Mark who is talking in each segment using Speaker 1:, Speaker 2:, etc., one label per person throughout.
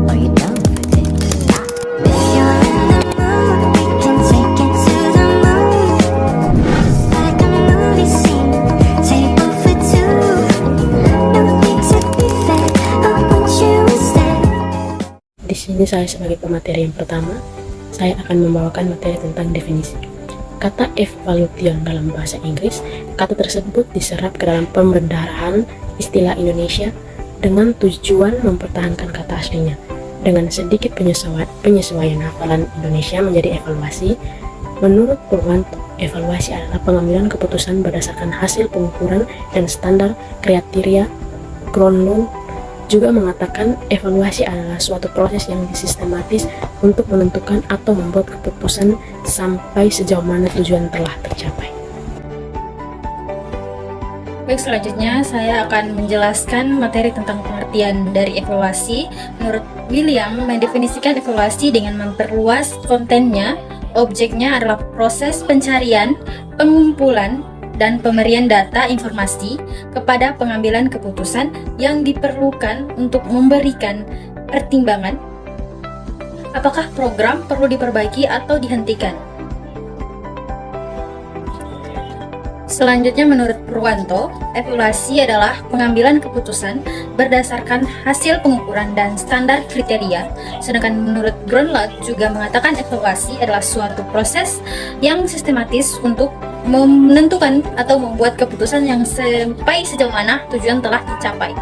Speaker 1: Are you down for this? If you're in the mood, we can take it to the moon. Just like a movie scene, table for two. No need to be fair, I want you instead.
Speaker 2: Di sini saya sebagai pemateri yang pertama, saya akan membawakan materi tentang definisi. Kata evaluation dalam bahasa Inggris, kata tersebut diserap ke dalam pembendaharaan istilah Indonesia dengan tujuan mempertahankan kata aslinya. Dengan sedikit penyesuaian hafalan Indonesia menjadi evaluasi, menurut Purwanto, evaluasi adalah pengambilan keputusan berdasarkan hasil pengukuran dan standar kriteria Gronlund. Juga mengatakan evaluasi adalah suatu proses yang sistematis untuk menentukan atau membuat keputusan sampai sejauh mana tujuan telah tercapai.
Speaker 3: Baik, selanjutnya saya akan menjelaskan materi tentang pengertian dari evaluasi. Menurut William, mendefinisikan evaluasi dengan memperluas kontennya. Objeknya adalah proses pencarian, pengumpulan, dan pemberian data informasi kepada pengambilan keputusan yang diperlukan untuk memberikan pertimbangan apakah program perlu diperbaiki atau dihentikan. Selanjutnya, menurut Purwanto, evaluasi adalah pengambilan keputusan berdasarkan hasil pengukuran dan standar kriteria. Sedangkan menurut Gronlund juga mengatakan evaluasi adalah suatu proses yang sistematis untuk menentukan atau membuat keputusan yang sampai sejauh mana tujuan telah dicapai.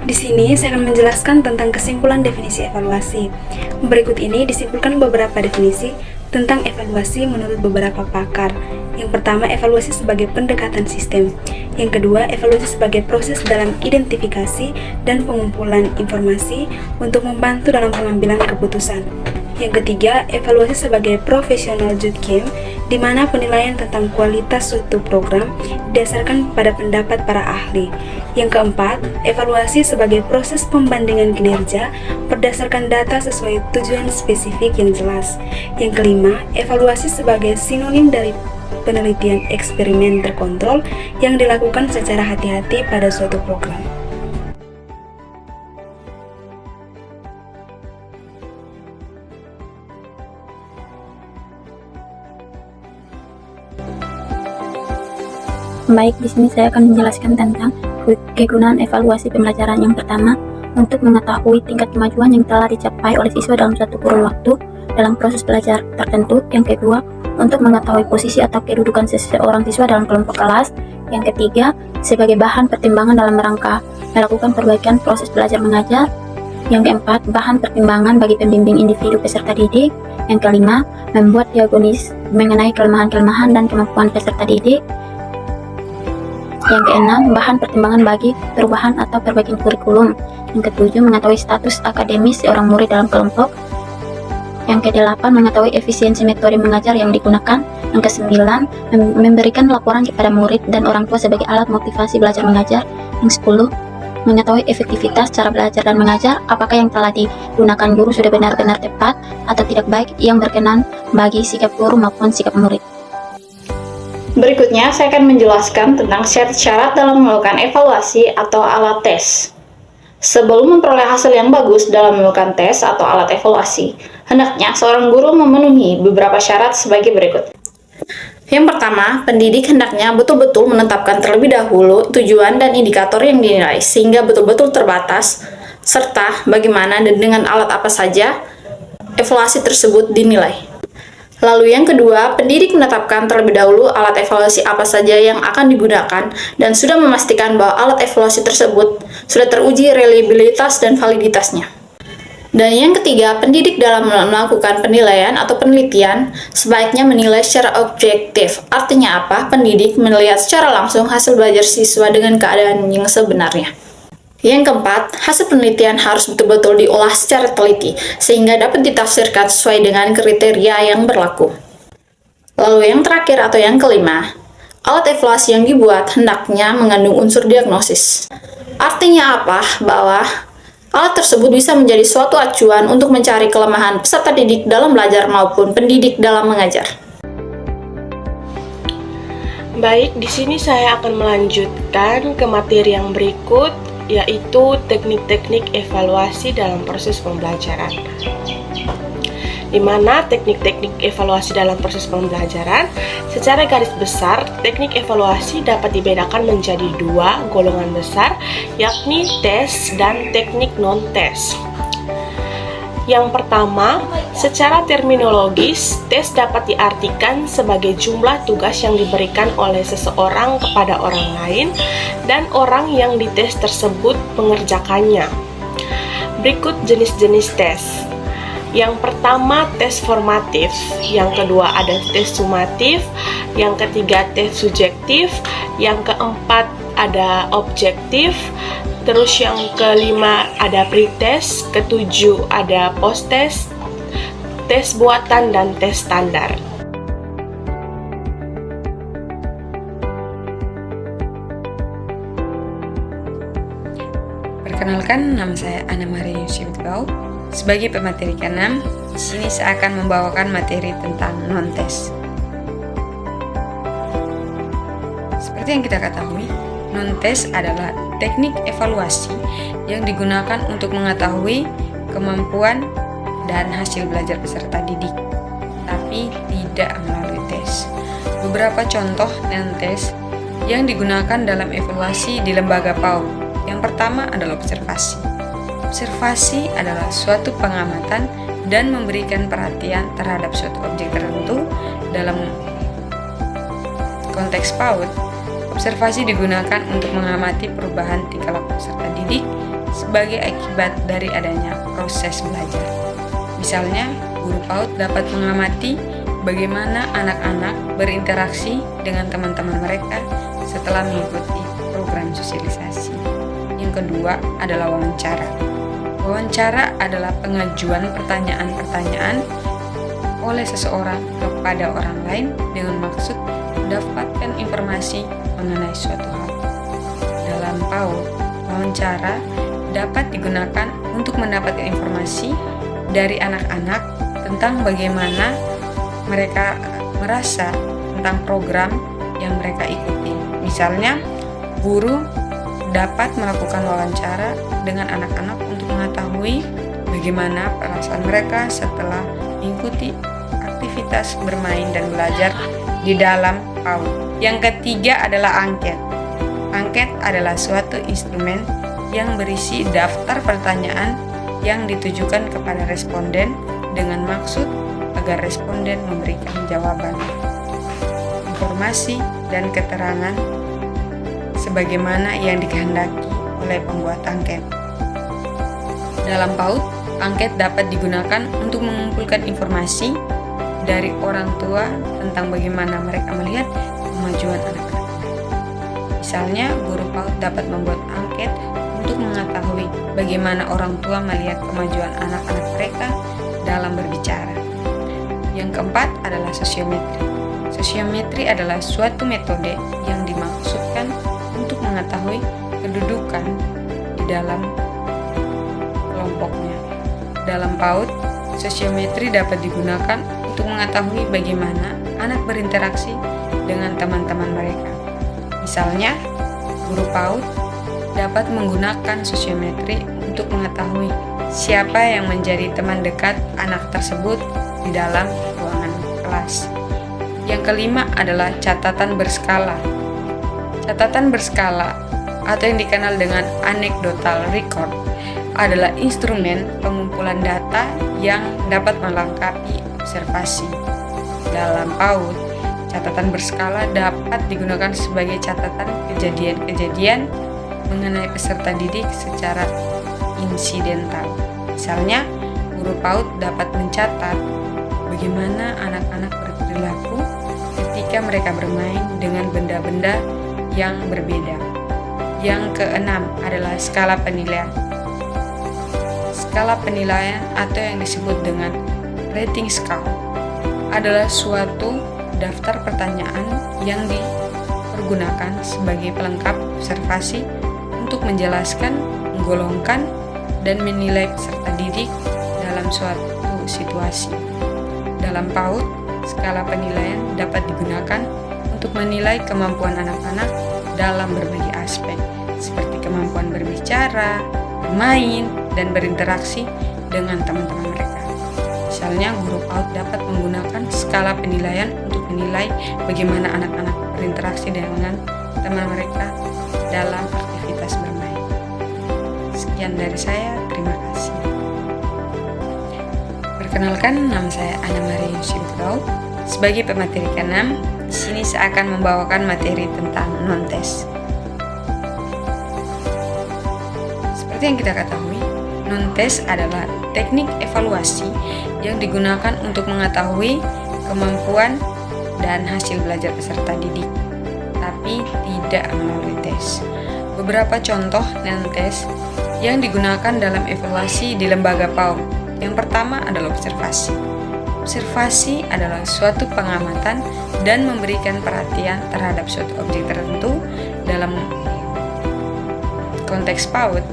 Speaker 4: Di sini saya akan menjelaskan tentang kesimpulan definisi evaluasi. Berikut ini disimpulkan beberapa definisi tentang evaluasi menurut beberapa pakar. Yang pertama, evaluasi sebagai pendekatan sistem. Yang kedua, evaluasi sebagai proses dalam identifikasi dan pengumpulan informasi untuk membantu dalam pengambilan keputusan. Yang ketiga, evaluasi sebagai professional judgment, di mana penilaian tentang kualitas suatu program didasarkan pada pendapat para ahli. Yang keempat, evaluasi sebagai proses pembandingan kinerja berdasarkan data sesuai tujuan spesifik yang jelas. Yang kelima, evaluasi sebagai sinonim dari penelitian eksperimen terkontrol yang dilakukan secara hati-hati pada suatu program.
Speaker 5: Baik, di sini saya akan menjelaskan tentang kegunaan evaluasi pembelajaran. Yang pertama, untuk mengetahui tingkat kemajuan yang telah dicapai oleh siswa dalam suatu kurun waktu dalam proses belajar tertentu. Yang kedua, untuk mengetahui posisi atau kedudukan seseorang siswa dalam kelompok kelas. Yang ketiga, sebagai bahan pertimbangan dalam rangka melakukan perbaikan proses belajar mengajar. Yang keempat, bahan pertimbangan bagi pembimbing individu peserta didik. Yang kelima, membuat diagnosis mengenai kelemahan-kelemahan dan kemampuan peserta didik. Yang keenam, bahan pertimbangan bagi perubahan atau perbaikan kurikulum. Yang ketujuh, mengetahui status akademis seorang murid dalam kelompok. Yang kedelapan, mengetahui efisiensi metode mengajar yang digunakan. Yang kesembilan, memberikan laporan kepada murid dan orang tua sebagai alat motivasi belajar mengajar. Yang 10, mengetahui efektivitas cara belajar dan mengajar, apakah yang telah digunakan guru sudah benar-benar tepat atau tidak baik yang berkenan bagi sikap guru maupun sikap murid.
Speaker 6: Berikutnya, saya akan menjelaskan tentang syarat-syarat dalam melakukan evaluasi atau alat tes. Sebelum memperoleh hasil yang bagus dalam melakukan tes atau alat evaluasi, hendaknya seorang guru memenuhi beberapa syarat sebagai berikut. Yang pertama, pendidik hendaknya betul-betul menetapkan terlebih dahulu tujuan dan indikator yang dinilai, sehingga betul-betul terbatas, serta bagaimana dan dengan alat apa saja evaluasi tersebut dinilai. Lalu yang kedua, pendidik menetapkan terlebih dahulu alat evaluasi apa saja yang akan digunakan dan sudah memastikan bahwa alat evaluasi tersebut sudah teruji reliabilitas dan validitasnya. Dan yang ketiga, pendidik dalam melakukan penilaian atau penelitian sebaiknya menilai secara objektif. Artinya apa? Pendidik melihat secara langsung hasil belajar siswa dengan keadaan yang sebenarnya. Yang keempat, hasil penelitian harus betul-betul diolah secara teliti, sehingga dapat ditafsirkan sesuai dengan kriteria yang berlaku. Lalu yang terakhir atau yang kelima, alat evaluasi yang dibuat hendaknya mengandung unsur diagnosis. Artinya apa? Bahwa alat tersebut bisa menjadi suatu acuan untuk mencari kelemahan peserta didik dalam belajar maupun pendidik dalam mengajar.
Speaker 7: Baik, di sini saya akan melanjutkan ke materi yang berikut, yaitu teknik-teknik evaluasi dalam proses pembelajaran. Di mana teknik-teknik evaluasi dalam proses pembelajaran, secara garis besar, teknik evaluasi dapat dibedakan menjadi dua golongan besar, yakni tes dan teknik non-tes. Yang pertama, secara terminologis, tes dapat diartikan sebagai jumlah tugas yang diberikan oleh seseorang kepada orang lain dan orang yang dites tersebut mengerjakannya. Berikut jenis-jenis tes. Yang pertama, tes formatif. Yang kedua, ada tes sumatif. Yang ketiga, tes subjektif. Yang keempat, ada objektif. Terus yang kelima, ada pretest. Ketujuh, ada post-test, tes buatan, dan tes standar.
Speaker 8: Perkenalkan, nama saya Anna Maria Yusyibitbau. Sebagai pemateri ke-6, di sini saya akan membawakan materi tentang non-tes. Seperti yang kita ketahui, non-tes adalah teknik evaluasi yang digunakan untuk mengetahui kemampuan dan hasil belajar peserta didik, tapi tidak melalui tes. Beberapa contoh non-tes yang digunakan dalam evaluasi di lembaga PAUD. Yang pertama adalah observasi. Observasi adalah suatu pengamatan dan memberikan perhatian terhadap suatu objek tertentu. Dalam konteks PAUD, observasi digunakan untuk mengamati perubahan tingkah laku peserta didik sebagai akibat dari adanya proses belajar. Misalnya, guru PAUD dapat mengamati bagaimana anak-anak berinteraksi dengan teman-teman mereka setelah mengikuti program sosialisasi. Yang kedua adalah wawancara. Wawancara adalah pengajuan pertanyaan-pertanyaan oleh seseorang kepada orang lain dengan maksud mendapatkan informasi mengenai suatu hal. Dalam PAUD, wawancara dapat digunakan untuk mendapatkan informasi dari anak-anak tentang bagaimana mereka merasa tentang program yang mereka ikuti. Misalnya, guru dapat melakukan wawancara dengan anak-anak untuk mengetahui bagaimana perasaan mereka setelah mengikuti aktivitas bermain dan belajar di dalam PAUD. Yang ketiga adalah angket. Angket adalah suatu instrumen yang berisi daftar pertanyaan yang ditujukan kepada responden dengan maksud agar responden memberikan jawaban, informasi, dan keterangan sebagaimana yang dikehendaki oleh pembuat angket. Dalam PAUD, angket dapat digunakan untuk mengumpulkan informasi dari orang tua tentang bagaimana mereka melihat kemajuan anak-anak. Misalnya, guru PAUD dapat membuat angket untuk mengetahui bagaimana orang tua melihat kemajuan anak-anak mereka dalam berbicara. Yang keempat adalah sosiometri. Sosiometri adalah suatu metode yang dimaksudkan untuk mengetahui kedudukan di dalam kelompoknya. Dalam PAUD, sosiometri dapat digunakan untuk mengetahui bagaimana anak berinteraksi dengan teman-teman mereka. Misalnya, guru PAUD dapat menggunakan sosiometri untuk mengetahui siapa yang menjadi teman dekat anak tersebut di dalam ruangan kelas. Yang kelima adalah catatan berskala. Catatan berskala atau yang dikenal dengan anecdotal record adalah instrumen pengumpulan data yang dapat melengkapi observasi. Dalam PAUD, catatan berskala dapat digunakan sebagai catatan kejadian-kejadian mengenai peserta didik secara insidental. Misalnya, guru PAUD dapat mencatat bagaimana anak-anak berperilaku ketika mereka bermain dengan benda-benda yang berbeda. Yang keenam adalah skala penilaian. Skala penilaian atau yang disebut dengan rating scale adalah suatu daftar pertanyaan yang dipergunakan sebagai pelengkap observasi untuk menjelaskan, menggolongkan, dan menilai peserta didik dalam suatu situasi. Dalam PAUD, skala penilaian dapat digunakan untuk menilai kemampuan anak-anak dalam berbagai aspek, seperti kemampuan berbicara, bermain, dan berinteraksi dengan teman-teman mereka. Misalnya, guru PAUD dapat menggunakan skala penilaian untuk menilai bagaimana anak-anak berinteraksi dengan teman mereka dalam aktivitas bermain. Sekian dari saya, terima kasih. Perkenalkan, nama saya Ana Maria Yusintrau. Sebagai pemateri ke-6, di sini saya akan membawakan materi tentang non-tes. Seperti yang kita ketahui, non-tes adalah teknik evaluasi yang digunakan untuk mengetahui kemampuan dan hasil belajar peserta didik, tapi tidak melalui tes. Beberapa contoh non-tes yang digunakan dalam evaluasi di lembaga PAUD. Yang pertama adalah observasi. Observasi adalah suatu pengamatan dan memberikan perhatian terhadap suatu objek tertentu. Dalam konteks PAUD,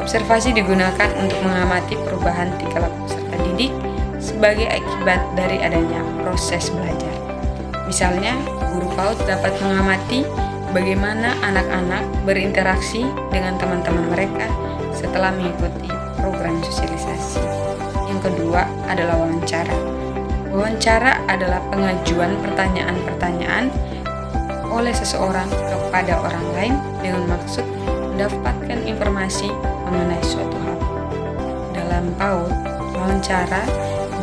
Speaker 8: observasi digunakan untuk mengamati perubahan tingkah laku peserta didik sebagai akibat dari adanya proses belajar. Misalnya, guru PAUD dapat mengamati bagaimana anak-anak berinteraksi dengan teman-teman mereka setelah mengikuti program sosialisasi. Yang kedua adalah wawancara. Wawancara adalah pengajuan pertanyaan-pertanyaan oleh seseorang kepada orang lain dengan maksud mendapatkan informasi mengenai suatu hal. Dalam PAUD, wawancara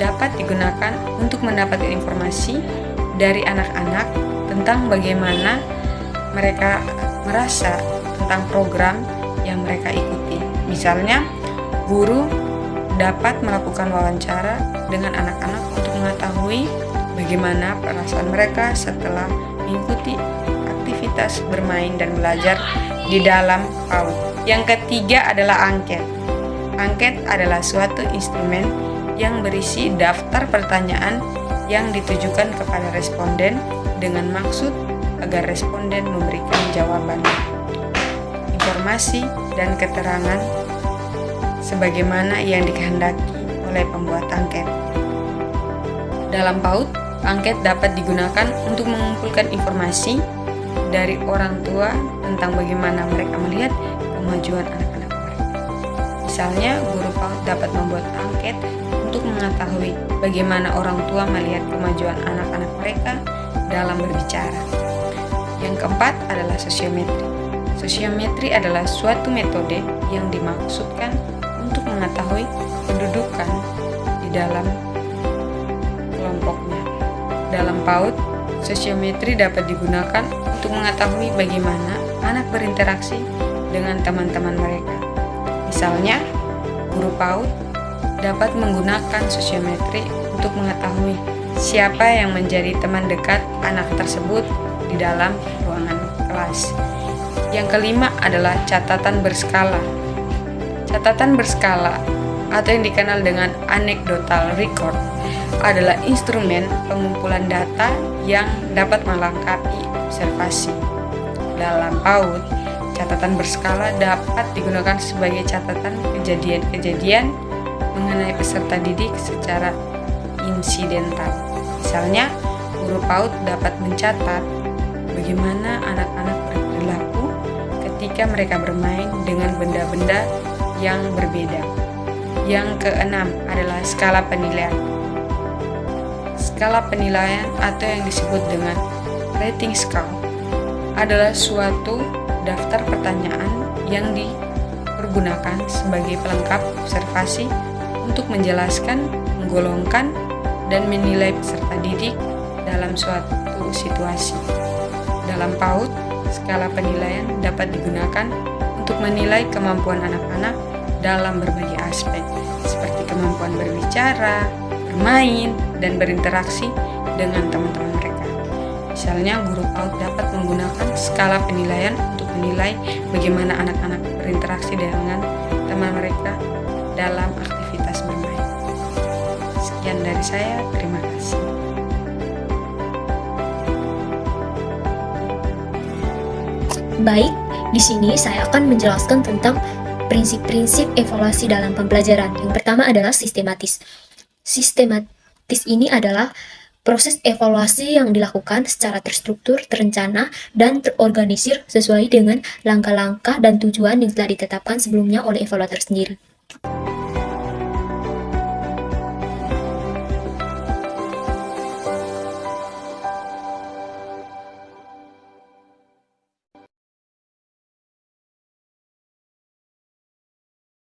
Speaker 8: dapat digunakan untuk mendapatkan informasi dari anak-anak tentang bagaimana mereka merasa tentang program yang mereka ikuti. Misalnya, guru dapat melakukan wawancara dengan anak-anak untuk mengetahui bagaimana perasaan mereka setelah mengikuti aktivitas bermain dan belajar di dalam PAUD. Yang ketiga adalah angket. Angket adalah suatu instrumen yang berisi daftar pertanyaan yang ditujukan kepada responden dengan maksud agar responden memberikan jawaban, informasi, dan keterangan sebagaimana yang dikehendaki oleh pembuat angket. Dalam PAUD, angket dapat digunakan untuk mengumpulkan informasi dari orang tua tentang bagaimana mereka melihat kemajuan anak-anak mereka. Misalnya, guru PAUD dapat membuat angket untuk mengetahui bagaimana orang tua melihat kemajuan anak-anak mereka dalam berbicara. Yang keempat adalah sosiometri. Sosiometri adalah suatu metode yang dimaksudkan untuk mengetahui kedudukan di dalam kelompoknya. Dalam PAUD, sosiometri dapat digunakan untuk mengetahui bagaimana anak berinteraksi dengan teman-teman mereka. Misalnya, guru PAUD dapat menggunakan sosiometri untuk mengetahui siapa yang menjadi teman dekat anak tersebut di dalam ruangan kelas. Yang kelima adalah catatan berskala. Catatan berskala atau yang dikenal dengan anecdotal record adalah instrumen pengumpulan data yang dapat melengkapi observasi. Dalam PAUD, catatan berskala dapat digunakan sebagai catatan kejadian-kejadian mengenai peserta didik secara insidental. Misalnya, guru PAUD dapat mencatat bagaimana anak-anak berperilaku ketika mereka bermain dengan benda-benda yang berbeda. Yang keenam adalah skala penilaian. Skala penilaian atau yang disebut dengan rating scale adalah suatu daftar pertanyaan yang dipergunakan sebagai pelengkap observasi untuk menjelaskan, menggolongkan, dan menilai peserta didik dalam suatu situasi. Dalam PAUD, skala penilaian dapat digunakan untuk menilai kemampuan anak-anak dalam berbagai aspek, seperti kemampuan berbicara, bermain, dan berinteraksi dengan teman-teman mereka. Misalnya, guru PAUD dapat menggunakan skala penilaian untuk menilai bagaimana anak-anak berinteraksi dengan teman mereka dalam aktivitas bermain. Sekian dari saya, terima kasih.
Speaker 9: Baik, di sini saya akan menjelaskan tentang prinsip-prinsip evaluasi dalam pembelajaran. Yang pertama adalah sistematis. Sistematis ini adalah Proses evaluasi yang dilakukan secara terstruktur, terencana, dan terorganisir sesuai dengan langkah-langkah dan tujuan yang telah ditetapkan sebelumnya oleh evaluator sendiri.